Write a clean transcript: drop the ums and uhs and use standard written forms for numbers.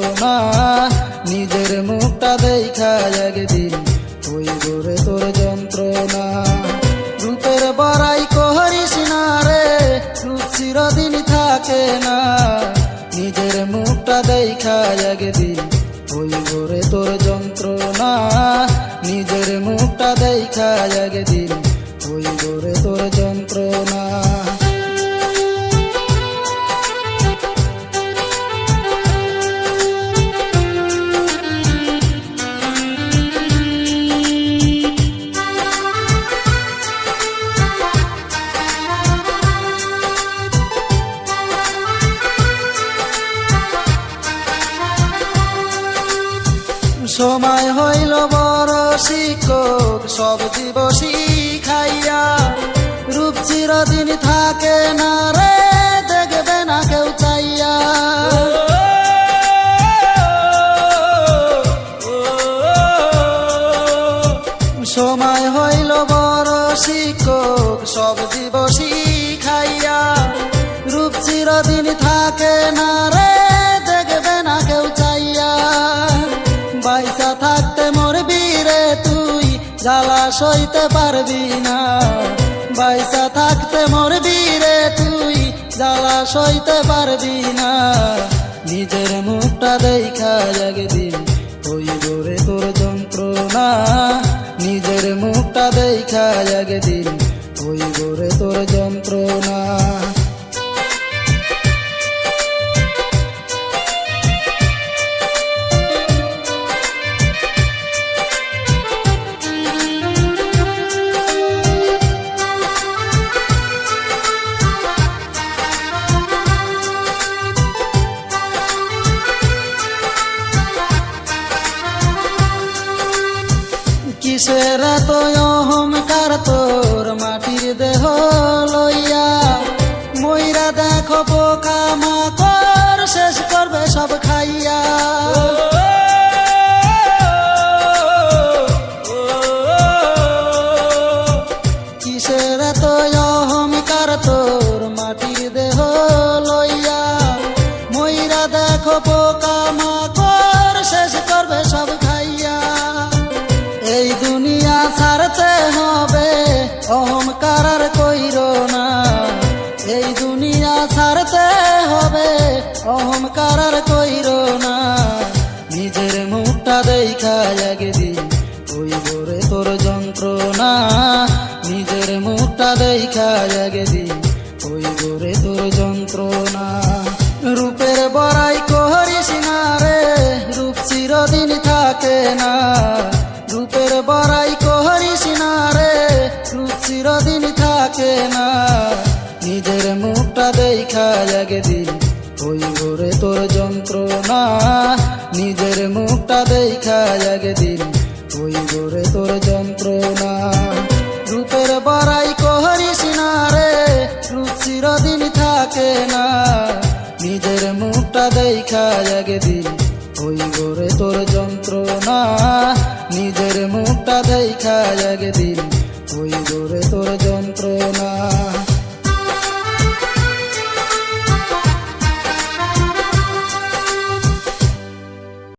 যন্ত্রণা নিজের মুখটা দেখা একদিন হইব রে তোর যন্ত্রণা। রূপের বড়াই করিস না রে, রূপ চিরদিন থাকে না, নিজের মুখটা দেখা একদিন হইব রে তোর যন্ত্রণা। নিজের মুখটা দেখা একদিন হইব রে তোর যন্ত্রণা। সময় হইল বড় শিক্ষক, সব দিব শিখাইয়া, রূপ চিরদিন থাকে না রে, দেখবে না কেউ চাইয়া। সময় হইল বড় শিক্ষক, সব দিব শিখাইয়া, রূপ চিরদিন থাকে না রে, দেখবে না কেউ চাইয়া। পয়সা থাকতে মরবি রে তুই, জ্বালা সইতে পারবি না। পয়সা থাকতে মরবি রে তুই, জ্বালা সইতে পারবি না। নিজের মুখটা দেখা একদিন হইব রে তোর যন্ত্রণা। নিজের মুখটা দেখা একদিন হইব রে তোর যন্ত্রণা। কিসের এত অহংকার তোর মাটির দেহ লইয়া, মইরা দেখো পোকা মাকড় শেষ করবে সব খাইয়া। কিসের এত অহংকার তোর মাটির দেহ লইয়া, মইরা দেখো পোকা মাকড় শেষ করবে সব খাইয়া। এই দুনিয়া ছাড়তে হবে, অহংকার আর কইরো না। এই দুনিয়া ছাড়তে হবে, অহংকার আর কইরো না। নিজের মুখটা দেখা একদিন হইব রে তোর যন্ত্রণা। নিজের মুখটা দেখা একদিন হইব রে তোর যন্ত্রণা। রূপের বড়াই করিস না রে, রূপ চিরদিন থাকে না। রূপের বড়াই করিস না রে, রূপ চিরদিন থাকে না। নিজের মুখটা দেখা একদিন হইব রে তোর যন্ত্রণা। নিজের মুখটা দেখা একদিন হইব রে তোর যন্ত্রণা। রূপের বড়াই করিস না রে, রূপ চিরদিন থাকে না। নিজের মুখটা দেখা একদিন হইব রে তোর যন্ত্রণা। নিজের মুখটা দেখা একদিন হইব রে তোর যন্ত্রণা।